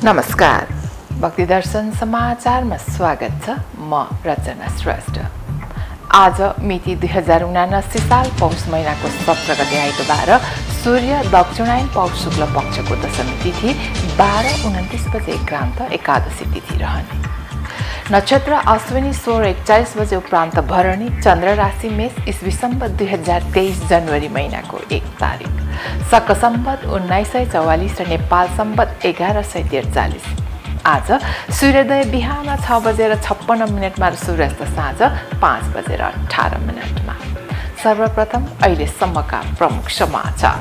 नमस्कार, भक्ति दर्शन समाचारमा स्वागत छ। म रचना श्रेष्ठ। आज मिति 2079 साल पौष महिनाको 17 गते आइतबार सूर्य दक्षिणायन पौष शुक्ल पक्षको दशमी तिथि 12:29 बजे क्रान्त एकादशी तिथि रहने। नक्षत्र अश्विनी 16:41 बजे उपरान्त भरणी, चन्द्र राशि मेष, ईस्वी सम्वत 2023 जनवरी महिनाको 1 तारिक, शक सम्वत 1944 र नेपाल सम्वत 1143। आज सूर्योदय बिहान 6:56 र सूर्यास्त साँझ 5:18। सर्वप्रथम अहिलेसम्मका प्रमुख समाचार।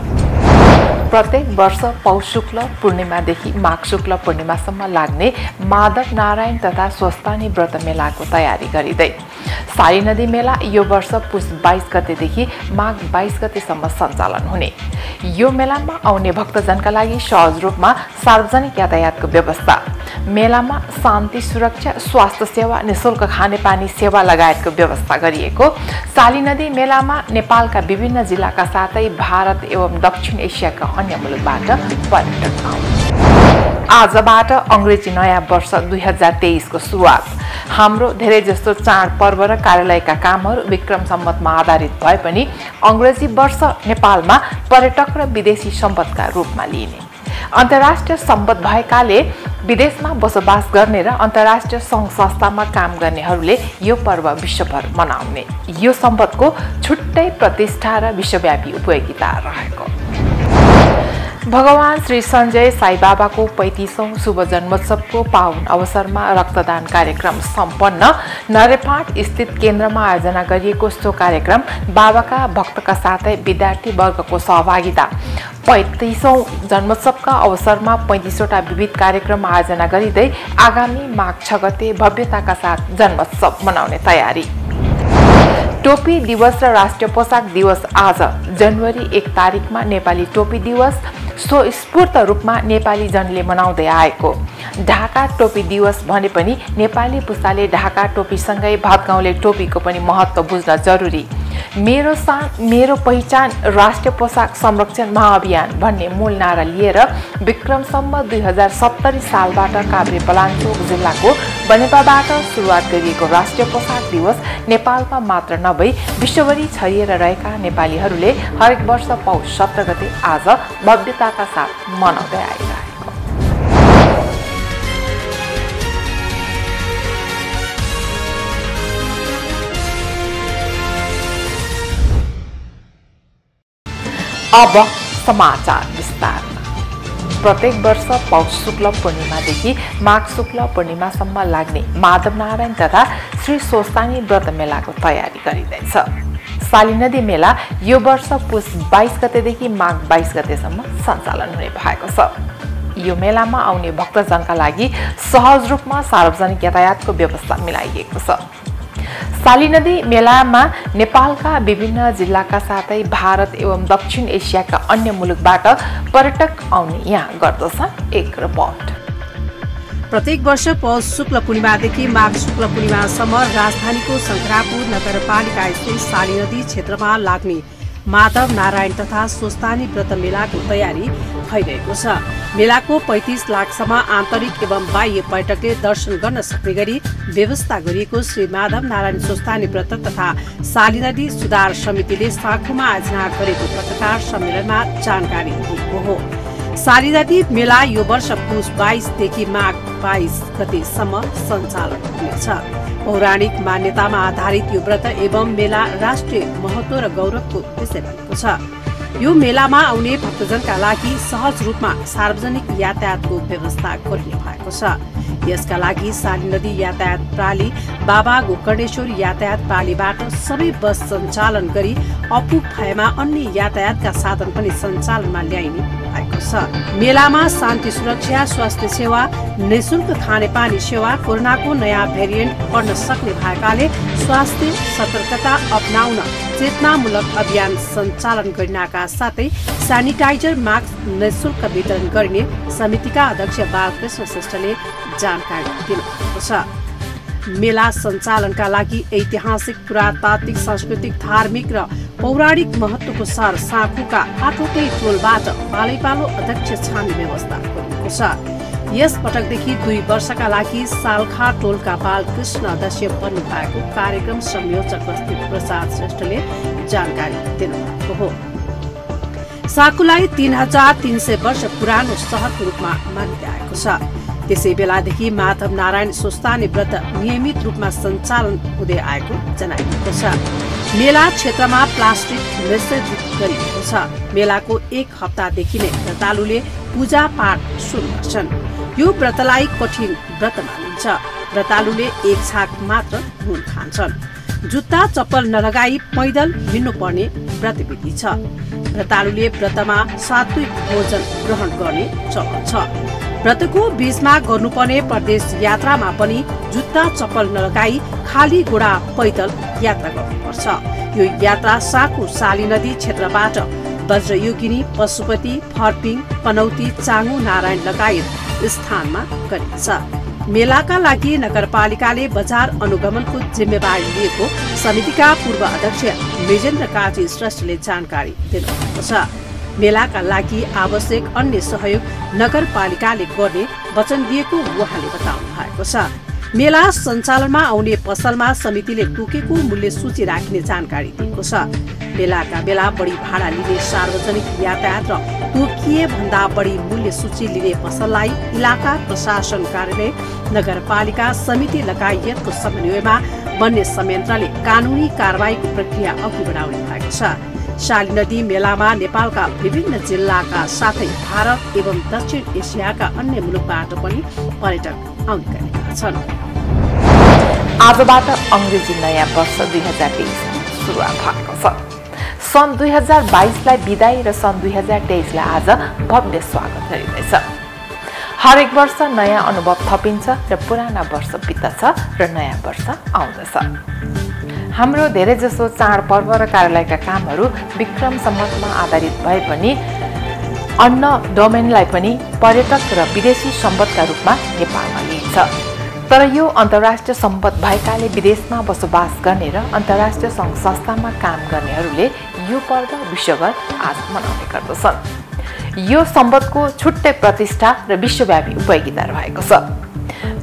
प्रत्येक वर्ष पौष शुक्ल पूर्णिमादेखि माघ शुक्ल पूर्णिमासम्म लाग्ने माधव नारायण तथा स्वस्तानी व्रत मेलाको तयारी गरिँदै साली नदी मेला यो वर्ष पुष 22 गतेदेखि माघ 22 गतेसम्म सञ्चालन हुने। यो मेलामा आउने भक्तजनका लागि सहज रूपमा सार्वजनिक यातायातको व्यवस्था, मेलामा शान्ति सुरक्षा, स्वास्थ्य सेवा, निःशुल्क खानेपानी सेवा लगायतको व्यवस्था गरिएको। साली नदी मेलामा नेपालका विभिन्न जिल्लाका साथै भारत एवं दक्षिण एसियाका अन्य मुलुकबाट पर्यटक आउँछन्। आजबाट अंग्रेजी नयाँ वर्ष 2023 को सुरुवात। हाम्रो धेरै जस्तो चाड पर्व र कार्यालयका कामहरू विक्रम सम्वतमा आधारित भए पनि अंग्रेजी वर्ष नेपालमा पर्यटक र विदेशी सम्पदका रूपमा लिइने। अन्तर्राष्ट्रिय सम्पद भएकाले विदेशमा बसोबास गर्ने र अन्तर्राष्ट्रिय सङ्घ संस्थामा काम गर्नेहरूले यो पर्व विश्वभर मनाउने। यो सम्पदको छुट्टै प्रतिष्ठा र विश्वव्यापी उपयोगिता रहेको। भगवान श्री सञ्जय साई बाबाको 35औं शुभ जन्मोत्सवको पावन अवसरमा रक्तदान कार्यक्रम सम्पन्न। नरेफाट स्थित केन्द्रमा आयोजना गरिएको सो कार्यक्रम बाबाका भक्तका साथै विद्यार्थी वर्गको सहभागिता। 35औं जन्मोत्सवका अवसरमा 35वटा विविध कार्यक्रम आयोजना गरिँदै आगामी माघ 6 गते भव्यताका साथ जन्मोत्सव मनाउने तयारी। टोपी दिवस र राष्ट्रिय पोशाक दिवस आज जनवरी 1 तारिकमा नेपाली टोपी दिवस स्वस्फूर्त रूपमा नेपाली जनले मनाउँदै आएको। ढाका टोपी दिवस भने पनि नेपाली पुस्ताले ढाका टोपीसँगै भातगाउँले टोपीको पनि महत्त्व बुझ्न जरुरी। मेरो शान मेरो पहिचान राष्ट्रिय पोशाक संरक्षण महाअभियान भन्ने मूल नारा लिएर विक्रम सम्वत 2070 सालबाट काभ्रे पलाञ्चोक जिल्लाको बनेपाबाट सुरुवात गरिएको राष्ट्रिय पोशाक दिवस नेपालमा मात्र नभई विश्वभरि छरिएर रहेका नेपालीहरूले हरेक वर्ष पौष 17 गते आज भव्यताका साथ मनाउँदै आइरहेको। अब समाचार विस्तारमा। प्रत्येक वर्ष पौष शुक्ल पूर्णिमादेखि माघ शुक्ल पूर्णिमासम्म लाग्ने माधव नारायण तथा श्री स्वस्तानी व्रत मेलाको तयारी गरिँदैछ। साली नदी मेला यो वर्ष पुष 22 गतेदेखि माघ 22 गतेसम्म सञ्चालन हुने भएको छ। यो मेलामा आउने भक्तजनका लागि सहज रूपमा सार्वजनिक यातायातको व्यवस्था मिलाइएको छ। साली नदी मेलामा नेपालका विभिन्न जिल्लाका साथै भारत एवं दक्षिण एसियाका अन्य मुलुकबाट पर्यटक आउने यहाँ गर्दछन्। एक रिपोर्ट। प्रत्येक वर्ष पौष शुक्ल पूर्णिमादेखि माघ शुक्ल पूर्णिमासम्म राजधानीको शङ्करापुर नगरपालिका स्थित साली नदी क्षेत्रमा लाग्ने माधव नारायण तथा स्वस्तानी व्रत मेलाको तयारी भइरहेको छ। मेलाको 35 लाखसम्म आन्तरिक एवं बाह्य पर्यटकले दर्शन गर्न सक्ने गरी व्यवस्था गरिएको श्री माधव नारायण स्वस्तानी व्रत तथा साली नदी सुधार समितिले साँखुमा आयोजना गरेको पत्रकार सम्मेलनमा जानकारी दिएको हो। साली नदी मेला यो वर्ष पुष 22 देखि माघ 22 गतेसम्म सञ्चालन हुनेछ। पौराणिक मान्यतामा आधारित यो व्रत एवं मेला राष्ट्रिय महत्त्व र गौरवको विषय बनेको छ। यो मेलामा आउने भक्तजनका लागि सहज रूपमा सार्वजनिक यातायातको व्यवस्था गरिने भएको छ। यसका लागि साली नदी यातायात प्रणाली, बाबा गोकर्णेश्वर यातायात प्रणालीबाट सबै बस सञ्चालन गरी अपुग भएमा अन्य यातायातका साधन पनि सञ्चालनमा ल्याइने भएको छ। मेलामा शान्ति सुरक्षा, स्वास्थ्य सेवा, निःशुल्क खानेपानी सेवा, कोरोनाको नयाँ भेरिएन्ट पर्न सक्ने भएकाले स्वास्थ्य सतर्कता अपनाउन चेतनामूलक अभियान सञ्चालन गरिनका साथै सेनिटाइजर मास्क निःशुल्क वितरण गरिने समितिका अध्यक्ष बालकृष्ण श्रेष्ठले जानकारी दिनुभएको छ। मेला सञ्चालनका लागि ऐतिहासिक, पुरातात्विक, सांस्कृतिक, धार्मिक र पौराणिक महत्त्वको सहर साँखुका 8वटै टोलबाट पालैपालो अध्यक्ष छान्ने व्यवस्था गरिएको छ। यस पटकदेखि 2 वर्षका लागि सालखा टोलका बालकृष्ण अध्यक्ष बन्नु भएको कार्यक्रम संयोजक अस्ति प्रसाद श्रेष्ठले जानकारी दिनुभएको हो। साकुलाई 3300 वर्ष पुरानो सहरको रूपमा मानिँदै आएको छ। त्यसै बेलादेखि माधव नारायण स्वस्थानी व्रत नियमित रूपमा सञ्चालन हुँदै आएको जनाइएको छ। मेला क्षेत्रमा प्लास्टिक निषेधित गरिएको छ। मेलाको 1 हप्तादेखि नै व्रतालुले पूजा पाठ सुरु गर्छन्। यो व्रतलाई कठिन व्रत मानिन्छ। व्रतालुले 1 छाक मात्र नुन खान्छन्। जुत्ता चप्पल नलगाई पैदल हिँड्नुपर्ने व्रतविधि छ। व्रतालुले व्रतमा सात्विक भोजन ग्रहण गर्ने चलन छ। व्रतको बीचमा गर्नुपर्ने प्रदेश यात्रामा पनि जुत्ता चप्पल नलगाई खाली घोडा पैदल यात्रा गर्नुपर्छ। यो यात्रा साकु साली नदी क्षेत्रबाट वज्रयोगिनी, पशुपति, फर्पिङ, पनौती, चाङु नारायण लगायत स्थानमा गरिन्छ। मेलाका लागि नगरपालिकाले बजार अनुगमनको जिम्मेवारी लिएको समितिका पूर्व अध्यक्ष मेजेन्द्र काजी श्रेष्ठले जानकारी दिनुभएको छ। मेलाका लागि आवश्यक अन्य सहयोग नगरपालिकाले गर्ने वचन दिएको उहाँले बताउनु भएको छ। मेला सञ्चालनमा आउने पसलमा समितिले तोकेको मूल्य सूची राख्ने जानकारी दिएको छ। मेलाका बेला बढी भाडा लिने सार्वजनिक यातायात र तोकिए भन्दा बढी मूल्य सूची लिने पसललाई इलाका प्रशासन कार्यालय, नगरपालिका समिति लगायतको समन्वयमा बन्ने संयन्त्रले कानुनी कारबाहीको प्रक्रिया अघि बढाउने भएको छ। शाली नदी मेलामा नेपालका विभिन्न जिल्लाका साथै भारत एवं दक्षिण एसियाका अन्य मुलुकबाट पनि पर्यटक आउने गरेका छन्। आजबाट अंग्रेजी नयाँ वर्ष 2023 सुरुवात भएको छ। सन् 2022लाई बिदाई र सन् 2023लाई आज भव्य स्वागत गरिँदैछ। हरेक वर्ष नयाँ अनुभव थपिन्छ र पुराना वर्ष बित्दछ र नयाँ वर्ष आउँदछ। हाम्रो धेरैजसो चाडपर्व र कार्यालयका कामहरू विक्रम सम्वतमा आधारित भए पनि अन्न डोमेनलाई पनि पर्यटक र विदेशी सम्पदका रूपमा नेपालमा लिइन्छ। तर यो अन्तर्राष्ट्रिय सम्पद भएकाले विदेशमा बसोबास गर्ने र अन्तर्राष्ट्रिय सङ्घ संस्थामा काम गर्नेहरूले यो पर्व विश्वभर आज मनाउने गर्दछन्। यो सम्पदको छुट्टै प्रतिष्ठा र विश्वव्यापी उपयोगिता रहेको छ।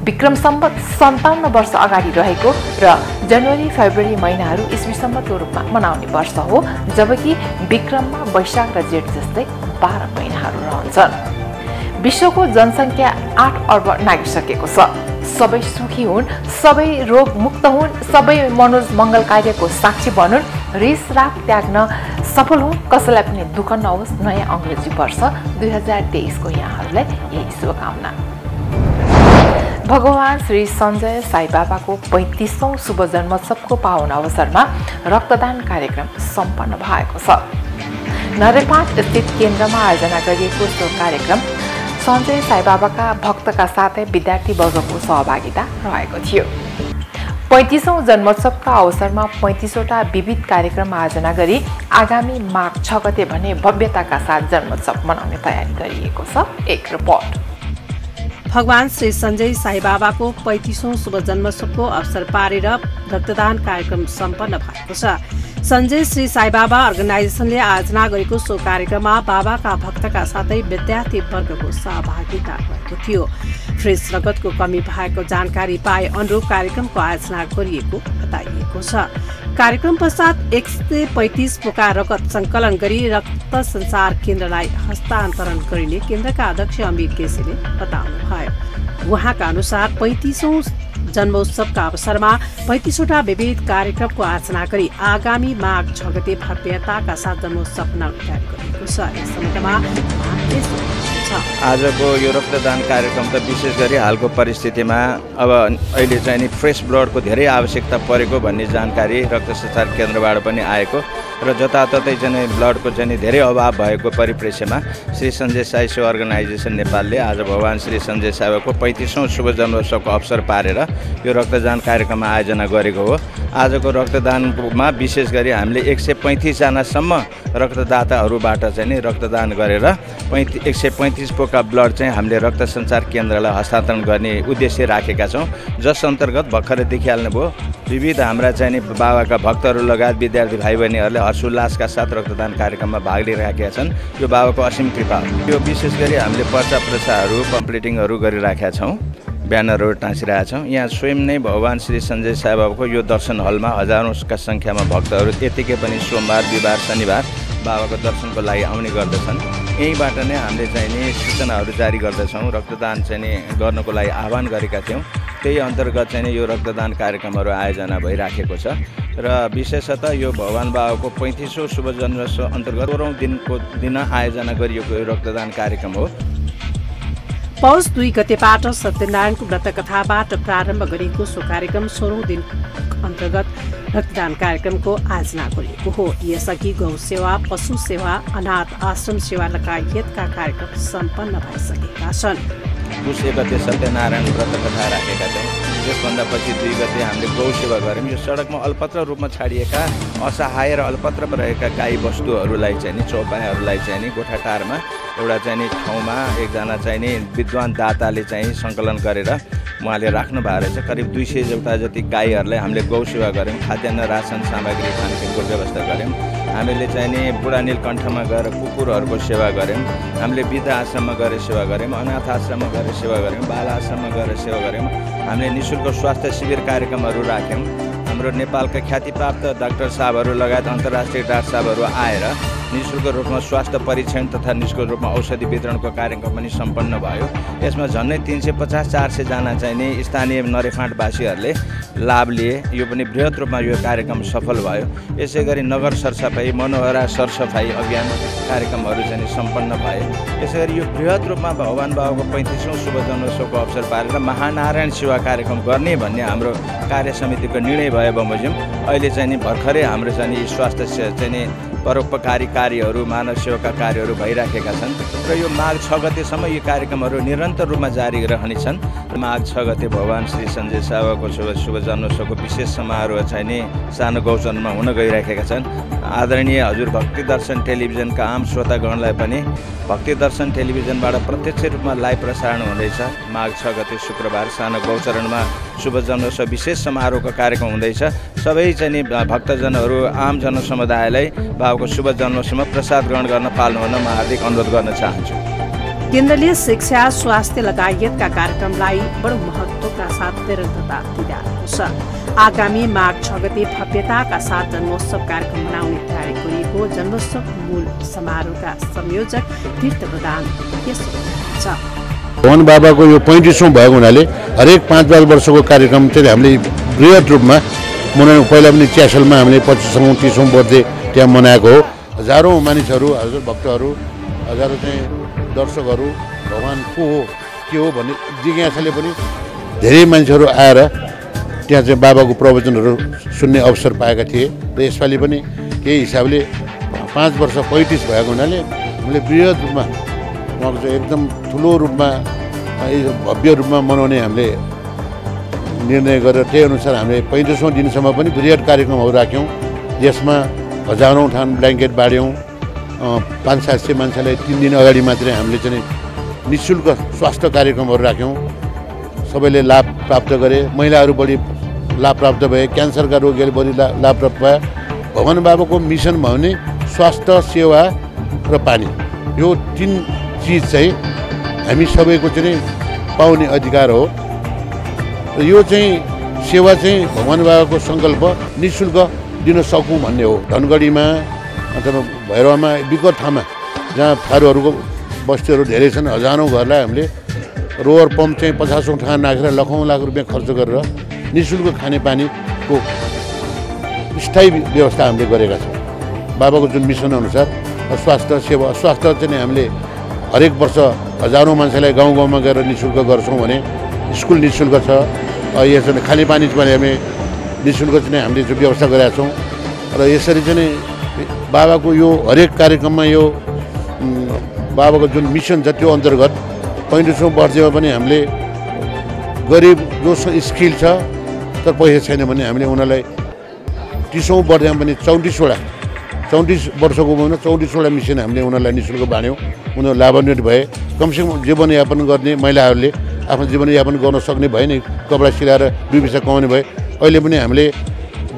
विक्रम सम्वत 57 वर्ष अगाडि रहेको र जनवरी फेब्रुअरी महिनाहरू ईस्वी सम्वतको रूपमा मनाउने वर्ष हो, जबकि विक्रममा वैशाख र जेठ जस्तै 12 महिनाहरू रहन्छन्। विश्वको जनसङ्ख्या 8 अर्ब नागिसकेको छ। सबै सुखी हुन्, सबै रोग मुक्त हुन्, सबै मनोज मङ्गल कार्यको साक्षी बनुन्, रिस राग त्याग्न सफल हुन्, कसैलाई पनि दुःख नहोस्। नयाँ अङ्ग्रेजी वर्ष 2023 को यहाँहरूलाई यही शुभकामना। भगवान श्री सञ्जय साई बाबाको 35औं शुभ जन्मोत्सवको पावन अवसरमा रक्तदान कार्यक्रम सम्पन्न भएको छ। नरेपाट स्थित केन्द्रमा आयोजना गरिएको सो कार्यक्रम सञ्जय साई बाबाका भक्तका साथै विद्यार्थी वर्गको सहभागिता रहेको थियो। 35औं जन्मोत्सवका अवसरमा 35वटा विविध कार्यक्रम आयोजना गरी आगामी माघ 6 गते भने भव्यताका साथ जन्मोत्सव मनाउने तयारी गरिएको छ। एक रिपोर्ट। भगवान श्री सञ्जय साई बाबाको 35औं शुभ जन्मोत्सवको अवसर पारेर रक्तदान कार्यक्रम सम्पन्न भएको छ। सञ्जय श्री साई बाबा अर्गनाइजेसनले आयोजना गरेको सो कार्यक्रममा बाबाका भक्तका साथै विद्यार्थी वर्गको सहभागिता भएको थियो। फ्रेस रगतको कमी भएको जानकारी पाए अनुरूप कार्यक्रमको आयोजना गरिएको बताइएको छ। कार्यक्रम पश्चात 135 पोका रगत संकलन गरी रक्त संचार केन्द्रलाई हस्तान्तरण गरिने केन्द्रका अध्यक्ष अमिर केसीले बताउनुभयो। उहाँका अनुसार 35औं जन्मोत्सवका अवसरमा 35वटा विविध कार्यक्रमको आयोजना गरी आगामी माघ 6 गते भव्यताका साथ जन्मोत्सव मनाउने तयारी गरिएको छ। यस समयमा आजको यो रक्तदान कार्यक्रम त विशेष गरी हालको परिस्थितिमा अब अहिले चाहिँ नि फ्रेस ब्लडको धेरै आवश्यकता परेको भन्ने जानकारी रक्त संचार केन्द्रबाट पनि आएको र जताततै चाहिँ ब्लडको चाहिँ धेरै अभाव भएको परिप्रेक्ष्यमा श्री सञ्जय साई सेवा अर्गनाइजेसन नेपालले आज भगवान श्री सञ्जय साईको 35औं शुभ जन्मोत्सवको अवसर पारेर यो रक्तदान कार्यक्रम आयोजना गरेको हो। आजको रक्तदानमा विशेष गरी हामीले 135 जनासम्म रक्तदाताहरूबाट चाहिँ नि रक्तदान गरेर 135 पोका ब्लड चाहिँ हामीले रक्त संचार केन्द्रलाई हस्तान्तरण गर्ने उद्देश्य राखेका छौँ, जस अन्तर्गत भर्खरै देखिहाल्नुभयो विविध हाम्रा चाहिँ नि बाबाका भक्तहरू लगायत विद्यार्थी भाइ बहिनीहरूले हर्षोल्लासका साथ रक्तदान कार्यक्रममा भाग लिइराखेका छन्। यो बाबाको असीम कृपा हो। यो विशेष गरी हामीले पर्चा प्रसारहरू पम्पलेटिङहरू गरिराखेका छौँ, ब्यानरहरू टाँसिरहेका छौँ। यहाँ स्वयं नै भगवान श्री सञ्जय साई बाबाको यो दर्शन हलमा हजारौँका सङ्ख्यामा भक्तहरू यतिकै पनि सोमबार, बिहिबार, शनिबार बाबाको दर्शनको लागि आउने गर्दछन्। यहीँबाट नै हामीले चाहिँ नि सूचनाहरू जारी गर्दछौँ। रक्तदान चाहिँ नि गर्नको लागि आह्वान गरेका थियौँ। त्यही अन्तर्गत चाहिँ नि यो रक्तदान कार्यक्रमहरू आयोजना भइराखेको छ र विशेषतः यो भगवान बाबाको 35औँ शुभ जन्मोत्सव अन्तर्गत 16औँ दिनको दिन आयोजना गरिएको यो रक्तदान कार्यक्रम हो। पौष 2 गतेबाट सत्यनारायणको व्रतकथाबाट प्रारम्भ गरिएको सो कार्यक्रम 16औँ दिन अन्तर्गत रक्तदान कार्यक्रमको आयोजना गरिएको हो। यसअघि गौ सेवा, पशु सेवा, अनाथ आश्रम सेवा लगायतका कार्यक्रम सम्पन्न भइसकेका छन्। पुष 1 गते सत्यनारायण व्रतकथा राखेका थियौँ। त्यसभन्दा पछि 2 गते हामीले गौ सेवा गऱ्यौँ। यो सडकमा अल्पत्र रूपमा छाडिएका असहाय र अल्पत्र रहेका गाई वस्तुहरूलाई चाहिँ नि चौपायाहरूलाई चाहिँ नि गोठाटारमा एउटा चाहिँ नि ठाउँमा एकजना चाहिँ नि विद्वान दाताले चाहिँ सङ्कलन गरेर उहाँले राख्नु भएको रहेछ। करिब 200 जौता जति गाईहरूलाई हामीले गौ सेवा गऱ्यौँ। खाद्यान्न रासन सामग्री खानपिनको व्यवस्था गऱ्यौँ। हामीले चाहिँ नि बुढा नीलकण्ठमा गएर कुकुरहरूको सेवा गऱ्यौँ। हामीले वृद्ध आश्रममा गएर सेवा गऱ्यौँ, अनाथ आश्रममा गएर सेवा गऱ्यौँ, बाल आश्रममा गएर सेवा गऱ्यौँ। हामीले निःशुल्क स्वास्थ्य शिविर कार्यक्रमहरू राख्यौँ। हाम्रो नेपालका ख्यातिप्राप्त डाक्टर साहबहरू लगायत अन्तर्राष्ट्रिय डाक्टर साहबहरू आएर निःशुल्क रूपमा स्वास्थ्य परीक्षण तथा निःशुल्क रूपमा औषधि वितरणको कार्यक्रम पनि सम्पन्न भयो। यसमा झन्डै 350-400 जना चाहिँ नि स्थानीय नरेफाँटवासीहरूले लाभ लिए। यो पनि बृहत रूपमा यो कार्यक्रम सफल भयो। यसै गरी नगर सरसफाई, मनोहरा सरसफाई अभियान कार्यक्रमहरू चाहिँ सम्पन्न भए। यसै गरी यो बृहत रूपमा भगवान बाबाको 35औँ शुभ जन्मोत्सवको अवसर पारेर महानारायण सेवा कार्यक्रम गर्ने भन्ने हाम्रो कार्य समितिको निर्णय भए बमोजिम अहिले चाहिँ नि भर्खरै हाम्रो चाहिँ नि स्वास्थ्य चाहिँ नि परोपकारी कार्यहरू, मानव सेवाका कार्यहरू भइराखेका छन् र यो माघ 6 गतेसम्म यी कार्यक्रमहरू निरन्तर रूपमा जारी रहनेछन्। माघ 6 गते भगवान श्री सञ्जय साईबाबाको शुभ जन्मोत्सवको विशेष समारोह चाहिँ नि सानो गौचनमा हुन गइराखेका छन्। आदरणीय हजुर भक्ति दर्शन टेलिभिजनका आम श्रोतागणलाई पनि भक्ति दर्शन टेलिभिजनबाट प्रत्यक्ष रूपमा लाइभ प्रसारण हुँदैछ। माघ 6 गते शुक्रबार सानो गौचरणमा शुभ जन्मोत्सव विशेष समारोहको कार्यक्रम हुँदैछ। सबै चाहिँ नि भक्तजनहरू, आम जनसमुदायलाई बाबाको शुभ जन्मोत्सवमा प्रसाद ग्रहण गर्न पाल्नु हुन म हार्दिक अनुरोध गर्न चाहन्छु। केन्द्रले शिक्षा, स्वास्थ्य लगायतका कार्यक्रमलाई बडो महत्त्वका साथ निरन्तरता दिइरहेको छ। आगामी माघ 6 गते भव्यताका साथ जन्मोत्सव कार्यक्रम मनाउने तयारी गरिएको जन्मोत्सव मूल समारोहका संयोजक तीर्थ प्रधान यसो छ। भगवान बाबाको यो 35औँ भएको हुनाले हरेक 5-5 वर्षको कार्यक्रम चाहिँ हामीले बृहत रूपमा मनाउनु। पहिला पनि च्यासलमा हामीले 25औँ 30औँ बर्थडे त्यहाँ मनाएको हो। हजारौँ मानिसहरू, हजुर भक्तहरू, हजारौँ चाहिँ दर्शकहरू भगवान को हो के हो भन्ने जिज्ञासाले पनि धेरै मान्छेहरू आएर त्यहाँ चाहिँ बाबाको प्रवचनहरू सुन्ने अवसर पाएका थिए। र यसपालि पनि केही हिसाबले 5 वर्ष 35 भएको हुनाले हामीले बृहत रूपमा उहाँको चाहिँ एकदम ठुलो रूपमा भव्य रूपमा मनाउने हामीले निर्णय गरेर त्यही अनुसार हामीले 35औँ दिनसम्म पनि बृहत कार्यक्रमहरू राख्यौँ। यसमा हजारौँ ठाउँ ब्ल्याङ्केट बाँड्यौँ। 500-700 मान्छेलाई 3 दिन अगाडि मात्रै हामीले चाहिँ निःशुल्क स्वास्थ्य कार्यक्रमहरू राख्यौँ। सबैले लाभ प्राप्त गरे। महिलाहरू बढी लाभ प्राप्त भए, क्यान्सरका रोगीहरूले बढी लाभ प्राप्त भए। भगवान बाबाको मिसन भयो भने स्वास्थ्य, सेवा र पानी, यो 3 चिज चाहिँ हामी सबैको चाहिँ पाउने अधिकार हो। र यो चाहिँ सेवा चाहिँ भगवान बाबाको सङ्कल्प निःशुल्क दिन सकौँ भन्ने हो। धनगढीमा अथवा भैरवमा विकट ठाउँमा जहाँ थारूहरूको बस्तीहरू धेरै छन्, हजारौँ घरलाई हामीले रोवर पम्प चाहिँ 50औँ ठाउँ नाखेर लाखौँ लाख रुपियाँ खर्च गरेर निःशुल्क खानेपानीको स्थायी व्यवस्था हामीले गरेका छौँ। बाबाको जुन मिसन अनुसार स्वास्थ्य सेवा, स्वास्थ्य चाहिँ हामीले हरेक वर्ष हजारौँ मान्छेलाई गाउँ गाउँमा गएर निःशुल्क गर्छौँ भने स्कुल निःशुल्क छ। यसरी खानेपानी पनि हामी निःशुल्क चाहिँ हामीले व्यवस्था गरेका छौँ। र यसरी चाहिँ बाबाको यो हरेक कार्यक्रममा यो बाबाको जुन मिसन छ त्यो अन्तर्गत 35औँ बर्थडेमा पनि हामीले गरिब जो स्किल छ तर पैसा छैन भने हामीले उनीहरूलाई 30औँ बर्थडेमा पनि 34 वर्षको उमेरमा 34वटा मिसन हामीले उनीहरूलाई निःशुल्क बाँड्यौँ। उनीहरू लाभान्वित भए। कमसेकम जीवनयापन गर्ने महिलाहरूले आफ्नो जीवनयापन गर्न सक्ने भए नि, कपडा सिलाएर 2 पैसा कमाउने भए। अहिले पनि हामीले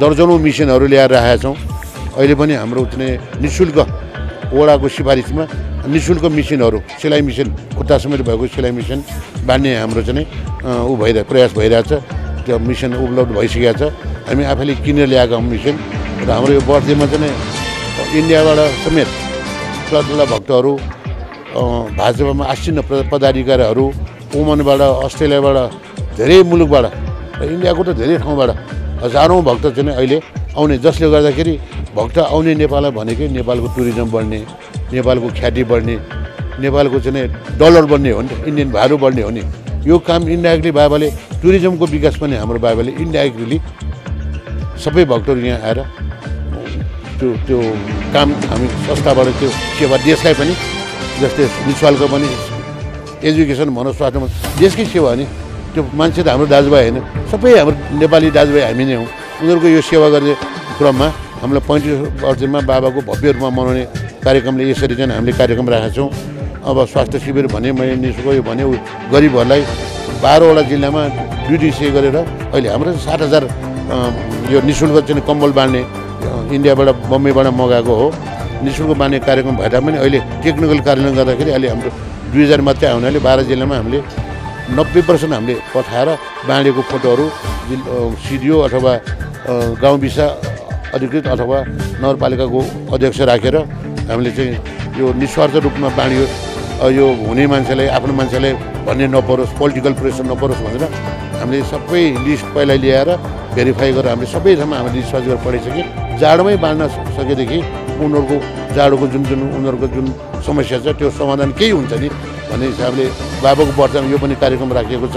दर्जनौँ मिसनहरू ल्याएर राखेका छौँ। अहिले पनि हाम्रो चाहिँ निःशुल्क वडाको सिफारिसमा निःशुल्क मिसिनहरू सिलाइ मिसिन खुट्टा समेत भएको सिलाइ मिसिन बाँड्ने हाम्रो चाहिँ प्रयास भइरहेछ। त्यो मिसिन उपलब्ध भइसकेको छ। हामी आफैले किनेर ल्याएका मिसिन र हाम्रो यो बर्थडेमा चाहिँ इन्डियाबाट समेत ठुला भक्तहरू भाजपामा आसीन पदाधिकारीहरू ओमनबाट अस्ट्रेलियाबाट धेरै मुलुकबाट इन्डियाको त धेरै ठाउँबाट हजारौँ भक्त चाहिँ अहिले आउने, जसले गर्दाखेरि भक्त आउने नेपाललाई भनेकै नेपालको टुरिज्म बढ्ने, नेपालको ख्याति बढ्ने, नेपालको चाहिँ डलर बढ्ने हो नि त, इन्डियन भ्यालु बढ्ने हो नि। यो काम इन्डाइरेक्टली बाबाले टुरिज्मको विकास पनि हाम्रो बाबाले इन्डाइरेक्टली सबै भक्तहरू यहाँ आएर त्यो काम हामी संस्थाबाट त्यो सेवा देशलाई पनि जस्तै निःशुल्क पनि एजुकेसन भनौँ, स्वास्थ्य देशकै सेवा हो नि। त्यो मान्छे त हाम्रो दाजुभाइ होइन, सबै हाम्रो नेपाली दाजुभाइ हामी नै हौँ। उनीहरूको यो सेवा गर्ने क्रममा हामीलाई 35 वर्षमा बाबाको भव्य रूपमा मनाउने कार्यक्रमले यसरी चाहिँ हामीले कार्यक्रम राखेका छौँ। अब स्वास्थ्य शिविर भने मैले निःशुल्क यो भने गरिबहरूलाई 12वटा जिल्लामा ड्युटी गरेर अहिले हाम्रो 7,000 यो निःशुल्क चाहिँ कम्बल बाँड्ने इन्डियाबाट बम्बईबाट मगाएको हो। निःशुल्क बाँड्ने कार्यक्रम भए तापनि अहिले टेक्निकल कारणले गर्दाखेरि अहिले हाम्रो 2000 मात्रै आउनाले 12 जिल्लामा हामीले 90% हामीले पठाएर बाँडेको फोटोहरू सिडिओ अथवा गाउँ विसा अधिकृत अथवा नगरपालिकाको अध्यक्ष राखेर हामीले चाहिँ यो निस्वार्थ रूपमा बाँडियो। यो हुने मान्छेलाई आफ्नो मान्छेलाई भन्ने नपरोस्, पोलिटिकल प्रेसर नपरोस् भनेर हामीले सबै लिस्ट पहिला ल्याएर भेरिफाई गरेर हामीले सबै ठाउँमा हामीले डिस्पाच गरेर पठाइसकेँ। जाडोमै बाँड्न सकेदेखि उनीहरूको जाडोको जुन उनीहरूको जुन समस्या छ त्यो समाधान केही हुन्छ नि भन्ने हिसाबले बाबाको बर्थडेमा यो पनि कार्यक्रम राखिएको छ।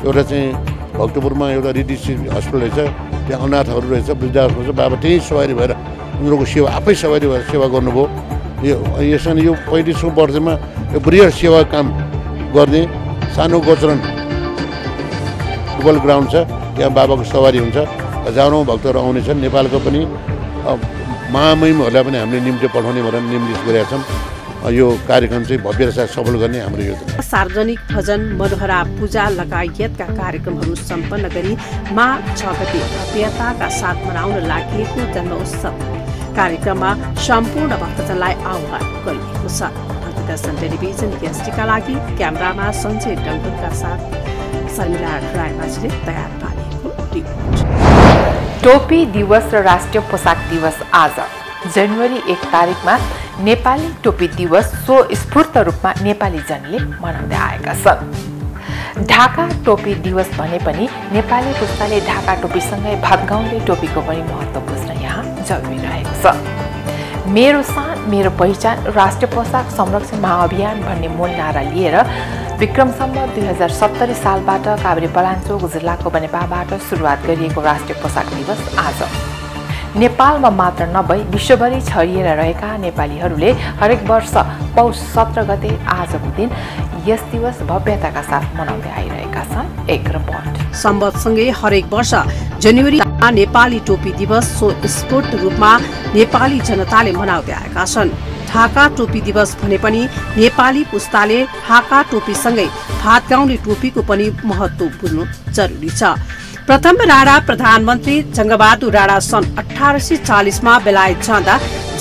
एउटा चाहिँ भक्तपुरमा एउटा रिडिसी हस्पिटल रहेछ, त्यहाँ अनाथहरू रहेछ, वृद्धाहरू रहेछ। बाबा त्यही सवारी भएर उनीहरूको सेवा आफै सवारी भएर सेवा गर्नुभयो। यसरी यो 35औँ वर्षमा यो बृहत सेवा काम गर्ने सानो गोचरन फुटबल ग्राउन्ड छ, त्यहाँ बाबाको सवारी हुन्छ। हजारौँ भक्तहरू आउनेछन्। नेपालको पनि महामहिमहरूलाई पनि हामीले निम्ति पठाउने भनेर निर्देश गरेका छौँ। यो कार्यक्रम चाहिँ भव्य साथ सफल गर्ने हाम्रो योजना। सार्वजनिक भजन, मनोहरा पूजा लगायतका कार्यक्रमहरू सम्पन्न गरी माघ 6 गते भव्यताका साथ मनाउन लागि जन्मोत्सव कार्यक्रममा सम्पूर्ण भक्तजनलाई आह्वान गरिएको छ। भक्तदर्शन टेलिभिजन एसटीका लागि क्यामेरामा सञ्जय डङ्गलका साथ शर्मिला रायमाझीले तयार पारेको रिपोर्ट। टोपी दिवस र राष्ट्रिय पोसाक दिवस आज जनवरी 1 तारिकमा नेपाली टोपी दिवस स्वस्फूर्त रूपमा नेपाली जनले मनाउँदै आएका छन्। ढाका टोपी दिवस भने पनि नेपाली पुस्ताले ढाका टोपीसँगै भातगाउँले टोपीको पनि महत्त्व बुझ्न यहाँ जरुरी रहेको छ। मेरो सान मेरो पहिचान राष्ट्रिय पोसाक संरक्षण महाअभियान भन्ने मूल नारा लिएर विक्रम सम्वत 2070 सालबाट काभ्रे पलाञ्चोक जिल्लाको बनेपाबाट सुरुवात गरिएको राष्ट्रिय पोसाक दिवस आज नेपालमा मात्र नभई विश्वभरि छरिएर रहेका नेपालीहरूले हरेक वर्ष पौष 17 गते आजको दिन यस दिवस भव्यताका साथ मनाउँदै आइरहेका छन्। एक रिपोर्ट। सम्वतसँगै हरेक वर्ष जनवरीमा नेपाली टोपी दिवस स्वस्फूर्त रूपमा नेपाली जनताले मनाउँदै आएका छन्। ढाका टोपी दिवस भने पनि नेपाली पुस्ताले ढाका टोपीसँगै भातगाउँले टोपीको पनि महत्त्व बुझ्नु जरुरी छ। प्रथम राणा प्रधानमन्त्री जङ्गबहादुर राणा सन् 1840 बेलायत जाँदा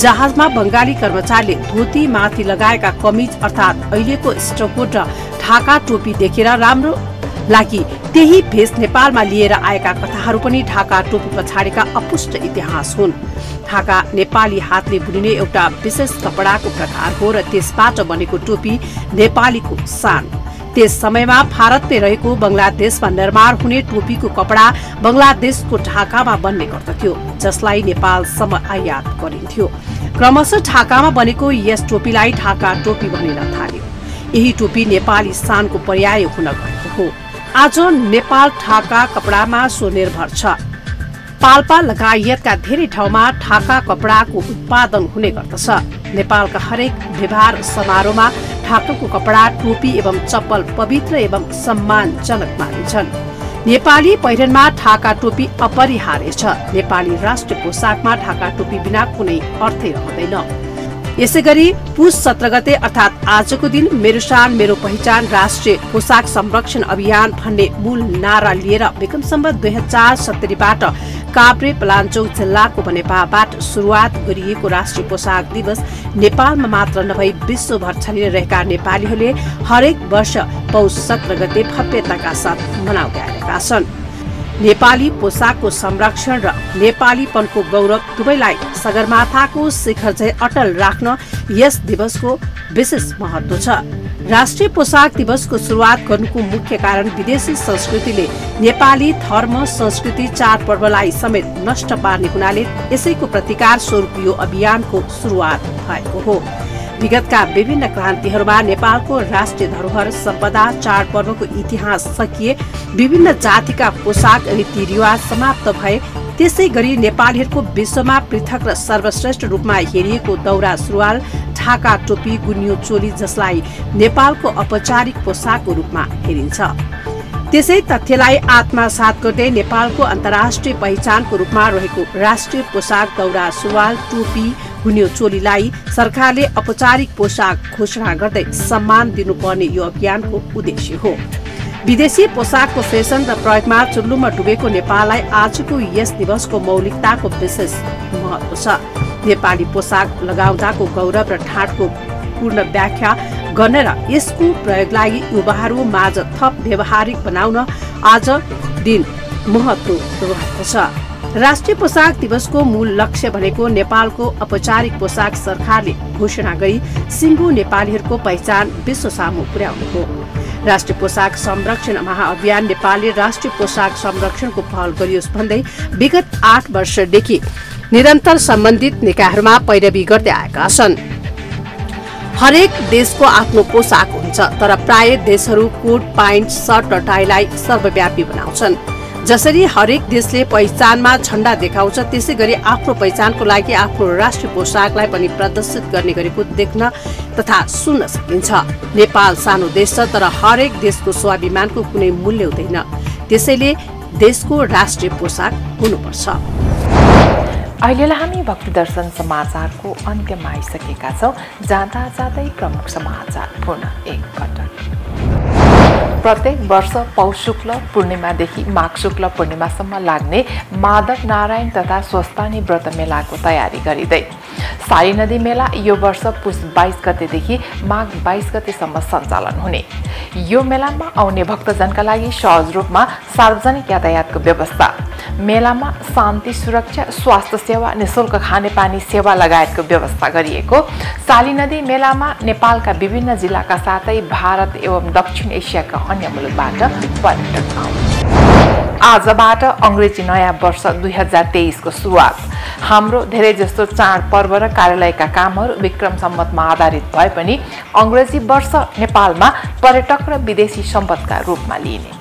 जहाजमा बंगाली कर्मचारीले धोती माथि लगाएका कमिज अर्थात् अहिलेको स्टकोट र ढाका टोपी देखेर राम्रो लागि त्यही भेष नेपालमा लिएर आएका कथाहरू पनि ढाका टोपी पछाडिका अपुष्ट इतिहास हुन्। ढाका नेपाली हातले बुनिने एउटा विशेष कपडाको प्रकार हो र त्यसबाट बनेको टोपी नेपालीको शान। त्यस समयमा भारतमै रहेको बंगलादेशमा निर्माण हुने टोपीको कपडा बंगलादेशको ढाकामा बन्ने गर्दथ्यो, जसलाई नेपालसम्म आयात गरिन्थ्यो। क्रमशः ढाकामा बनेको यस टोपीलाई ढाका टोपी भनिन थाल्यो। यही टोपी नेपाली शानको पर्याय हुन गएको हो। आज नेपाल ढाका कपडामा स्वनिर्भर छ। पाल्पा लगायतका धेरै ठाउँमा ढाका कपडाको उत्पादन हुने गर्दछ। नेपालका हरेक व्यवहार समारोहमा ढाकाको कपडा, टोपी एवं चप्पल पवित्र एवं सम्मानजनक मानिन्छन्। नेपाली पहिरनमा ढाका टोपी अपरिहार्य छ। नेपाली राष्ट्रिय पोसाकमा ढाका टोपी बिना कुनै अर्थै रहँदैन। यसैगरी पुस 17 गते अर्थात् आजको दिन मेरो शान मेरो पहिचान राष्ट्रिय पोसाक संरक्षण अभियान भन्ने मूल नारा लिएर विक्रम सम्वत 2070बाट काभ्रे पलाञ्चोक जिल्लाको बनेपाबाट सुरुवात गरिएको राष्ट्रिय पोसाक दिवस नेपालमा मात्र नभई विश्वभर छरिरहेका नेपालीहरूले हरेक वर्ष पौष 17 गते भव्यताका साथ मनाउँदै आएका छन्। नेपाली पोसाकको संरक्षण र नेपालीपनको गौरव दुवैलाई सगरमाथाको शिखर झैं अटल राख्न यस दिवसको विशेष महत्व छ। राष्ट्रिय पोसाक दिवसको सुरुवात गर्नुको मुख्य कारण विदेशी संस्कृतिले नेपाली धर्म संस्कृति चाडपर्वलाई समेत नष्ट पार्ने हुनाले यसैको प्रतिकार स्वरूप यो अभियानको सुरुवात भएको हो। विगतका विभिन्न क्रान्तिहरूमा नेपालको राष्ट्रिय धरोहर सम्पदा चाडपर्वको इतिहास सकिए विभिन्न जातिका पोसाक रीतिरिवाज समाप्त भए। त्यसै गरी नेपालीहरूको विश्वमा पृथक र सर्वश्रेष्ठ रूपमा हेरिएको दौरा सुरुवाल ढाका टोपी गुन्यू चोली जसलाई नेपालको औपचारिक पोसाकको रूपमा हेरिन्छ। त्यसै तथ्यलाई आत्मसात गर्दै नेपालको अन्तर्राष्ट्रिय पहिचानको रूपमा रहेको राष्ट्रिय पोसाक दौरा सुरुवाल टोपी गुन्यू चोलीलाई सरकारले औपचारिक पोसाक घोषणा गर्दै सम्मान दिनुपर्ने यो अभियानको उद्देश्य हो। विदेशी पोसाकको फेसन र प्रयोगमा चुल्लुमा डुबेको नेपाललाई आजको यस दिवसको मौलिकताको विशेष महत्व छ। नेपाली पोसाक लगाउँदाको गौरव र ठाटको पूर्ण व्याख्या गर्न र यसको प्रयोगलाई युवाहरू माझ थप व्यवहारिक बनाउन आज दिन महत्व रहेको छ। राष्ट्रिय पोसाक दिवसको मूल लक्ष्य भनेको नेपालको औपचारिक पोसाक सरकारले घोषणा गरी सिङ्गो नेपालीहरूको पहिचान विश्व सामु पुर्याउनु हो। राष्ट्रिय पोसाक संरक्षण महाअभियान नेपालले राष्ट्रिय पोसाक संरक्षणको पहल गरियोस् भन्दै विगत 8 वर्षदेखि निरन्तर सम्बन्धित निकायहरूमा पैरवी गर्दै आएका छन्। हरेक देशको आफ्नो पोसाक हुन्छ तर प्राय देशहरू कोट प्यान्ट सर्ट र टाईलाई सर्वव्यापी बनाउँछन्। जसरी हरेक देशले पहिचानमा झण्डा देखाउँछ त्यसै गरी आफ्नो पहिचानको लागि आफ्नो राष्ट्रिय पोसाकलाई पनि प्रदर्शित गर्ने गरेको देख्न तथा सुन्न सकिन्छ। नेपाल सानो देश छ तर हरेक देशको स्वाभिमानको कुनै मूल्य हुँदैन। त्यसैले देशको राष्ट्रिय पोसाक हुनुपर्छ। अहिलेलाई हामी भक्ति दर्शन समाचारको अन्त्यमा आइसकेका छौं। जाँदा जाँदै प्रमुख समाचार पुनः एकपटक। प्रत्येक वर्ष पौष शुक्ल पूर्णिमादेखि माघ शुक्ल पूर्णिमासम्म लाग्ने माधव नारायण तथा स्वस्तानी व्रत मेलाको तयारी गरिँदै साली नदी मेला यो वर्ष पुस 22 गतेदेखि माघ 22 गतेसम्म सञ्चालन हुने। यो मेलामा आउने भक्तजनका लागि सहज रूपमा सार्वजनिक यातायातको व्यवस्था, मेलामा शान्ति सुरक्षा स्वास्थ्य सेवा निशुल्क खानेपानी सेवा लगायतको व्यवस्था गरिएको। साली नदी मेलामा नेपालका विभिन्न जिल्लाका साथै भारत एवं दक्षिण एसियाका अन्य मुलुकबाट पर्यटक आउँछन्। आजबाट अंग्रेजी नयाँ वर्ष 2023 को सुरुवात। हाम्रो धेरै जस्तो चाड पर्व र कार्यालयका कामहरू विक्रम सम्वतमा आधारित भए पनि अंग्रेजी वर्ष नेपालमा पर्यटक र विदेशी सम्पदका रूपमा लिइने।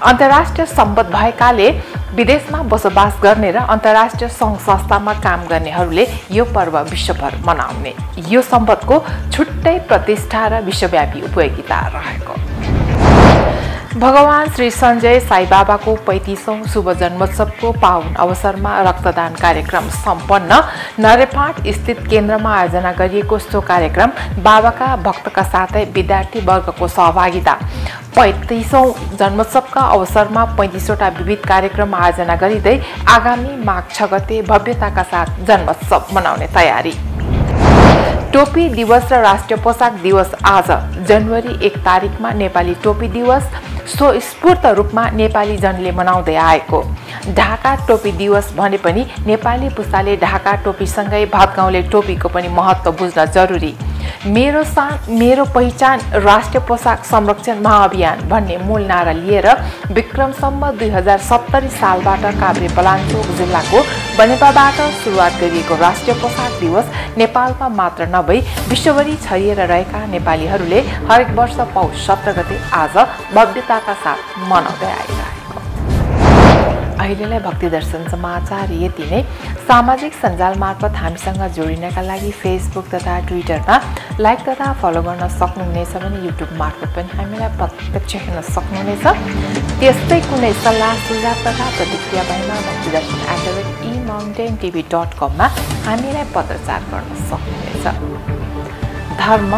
अन्तर्राष्ट्रिय सम्पद भएकाले विदेशमा बसोबास गर्ने र अन्तर्राष्ट्रिय सङ्घ संस्थामा काम गर्नेहरूले यो पर्व विश्वभर मनाउने। यो सम्पदको छुट्टै प्रतिष्ठा र विश्वव्यापी उपयोगिता रहेको। भगवान श्री सञ्जय साई बाबाको 35औं शुभ जन्मोत्सवको पावन अवसरमा रक्तदान कार्यक्रम सम्पन्न। नरेफाट स्थित केन्द्रमा आयोजना गरिएको सो कार्यक्रम बाबाका भक्तका साथै विद्यार्थी वर्गको सहभागिता। 35औं जन्मोत्सवका अवसरमा 35 वटा विविध कार्यक्रम आयोजना गरिँदै आगामी माघ 6 गते भव्यताका साथ जन्मोत्सव मनाउने तयारी। टोपी दिवस र राष्ट्रिय पोसाक दिवस आज जनवरी 1 तारिकमा नेपाली टोपी दिवस स्वस्फूर्त रूपमा नेपाली जनले मनाउँदै आएको। ढाका टोपी दिवस भने पनि नेपाली पुस्ताले ढाका टोपीसँगै भातगाउँले टोपीको पनि महत्त्व बुझ्न जरुरी। मेरो शान मेरो पहिचान राष्ट्रिय पोसाक संरक्षण महाअभियान भन्ने मूल नारा लिएर विक्रम सम्वत 2070 सालबाट काभ्रे पलाञ्चोक जिल्लाको बनेपाबाट सुरुवात गरिएको राष्ट्रिय पोसाक दिवस नेपालमा मात्र नभई विश्वभरि छरिएर रहेका नेपालीहरूले हरेक वर्ष पौष 17 गते आज भव्यताका साथ मनाउँदै आइरहेको। अहिलेलाई भक्ति दर्शन समाचार यति नै। सामाजिक सञ्जाल मार्फत हामीसँग जोडिनका लागि फेसबुक तथा ट्विटरमा लाइक तथा फलो गर्न सक्नुहुनेछ भने युट्युब मार्फत पनि हामीलाई प्रत्यक्ष हेर्न सक्नुहुनेछ। त्यस्तै कुनै सल्लाह सुझाव तथा प्रतिक्रिया भएमा भक्तिदर्शन@emountaintv.com मा हामीलाई पत्रचार गर्न सक्नुहुनेछ। धर्म,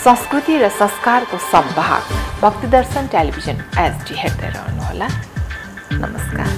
संस्कृति र संस्कारको संवाहक भक्तिदर्शन टेलिभिजन HD हेर्दै रहनुहोला। नमस्कार।